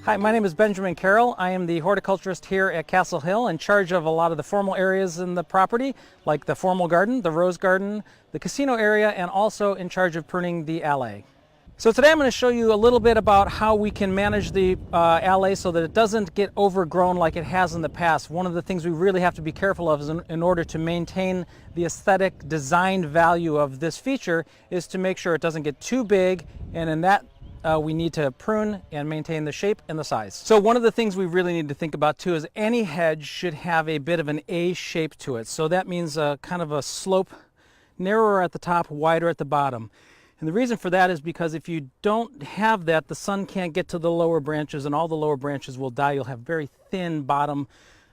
Hi, my name is Benjamin Carroll. I am the horticulturist here at Castle Hill, in charge of a lot of the formal areas in the property, like the formal garden, the rose garden, the casino area, and also in charge of pruning the alley. So today I'm going to show you a little bit about how we can manage the alley so that it doesn't get overgrown like it has in the past. One of the things we really have to be careful of is in order to maintain the aesthetic design value of this feature is to make sure it doesn't get too big, and in that we need to prune and maintain the shape and the size. So one of the things we really need to think about too is any hedge should have a bit of an A shape to it. So that means kind of a slope, narrower at the top, wider at the bottom. And the reason for that is because if you don't have that, the sun can't get to the lower branches and all the lower branches will die. You'll have very thin bottom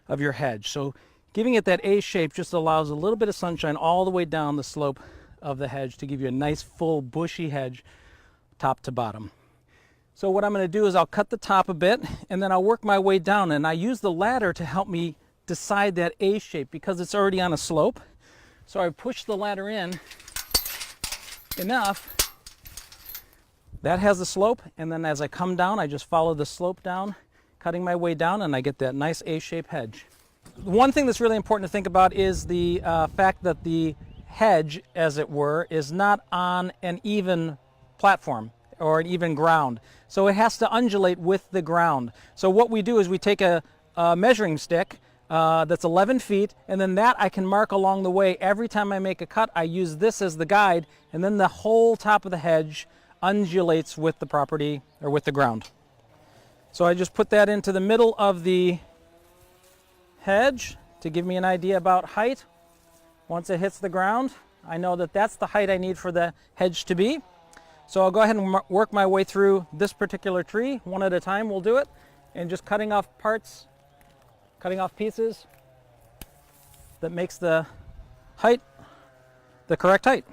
of your hedge. So giving it that A shape just allows a little bit of sunshine all the way down the slope of the hedge to give you a nice full bushy hedge top to bottom. So what I'm going to do is I'll cut the top a bit and then I'll work my way down, and I use the ladder to help me decide that A shape because it's already on a slope. So I push the ladder in enough that has the slope, and then as I come down I just follow the slope down, cutting my way down, and I get that nice A-shaped hedge. One thing that's really important to think about is the fact that the hedge, as it were, is not on an even platform or an even ground. So it has to undulate with the ground. So what we do is we take a measuring stick that's 11 feet, and then that I can mark along the way. Every time I make a cut, I use this as the guide, and then the whole top of the hedge undulates with the property or with the ground. So I just put that into the middle of the hedge to give me an idea about height. Once it hits the ground, I know that that's the height I need for the hedge to be. So I'll go ahead and work my way through this particular tree. One at a time we'll do it, and just cutting off parts, cutting off pieces that makes the height the correct height.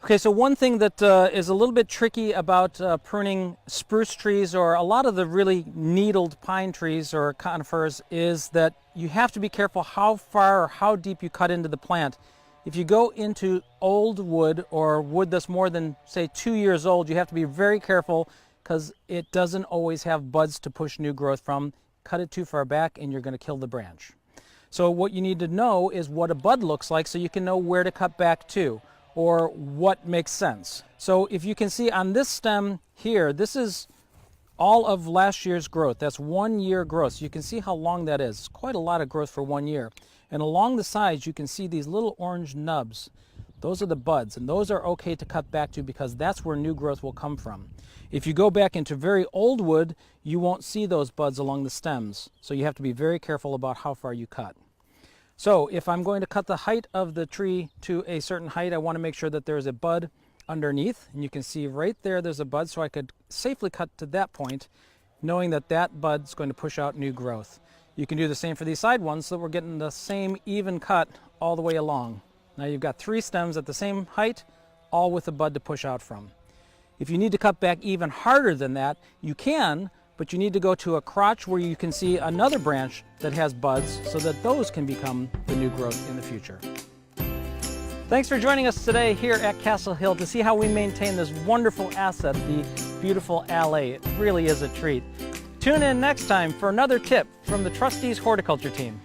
Okay, so one thing that is a little bit tricky about pruning spruce trees or a lot of the really needled pine trees or conifers is that you have to be careful how far or how deep you cut into the plant. If you go into old wood or wood that's more than, say, 2 years old, you have to be very careful because it doesn't always have buds to push new growth from. Cut it too far back and you're going to kill the branch. So what you need to know is what a bud looks like so you can know where to cut back to, or what makes sense. So if you can see on this stem here, this is all of last year's growth. That's 1 year growth. So you can see how long that is. It's quite a lot of growth for 1 year. And along the sides, you can see these little orange nubs. Those are the buds, and those are okay to cut back to because that's where new growth will come from. If you go back into very old wood, you won't see those buds along the stems. So you have to be very careful about how far you cut. So if I'm going to cut the height of the tree to a certain height, I want to make sure that there's a bud underneath. And you can see right there, there's a bud, so I could safely cut to that point, knowing that that bud's going to push out new growth. You can do the same for these side ones so that we're getting the same even cut all the way along. Now you've got 3 stems at the same height, all with a bud to push out from. If you need to cut back even harder than that, you can, but you need to go to a crotch where you can see another branch that has buds so that those can become the new growth in the future. Thanks for joining us today here at Castle Hill to see how we maintain this wonderful asset, the beautiful alley. It really is a treat. Tune in next time for another tip from the Trustees Horticulture team.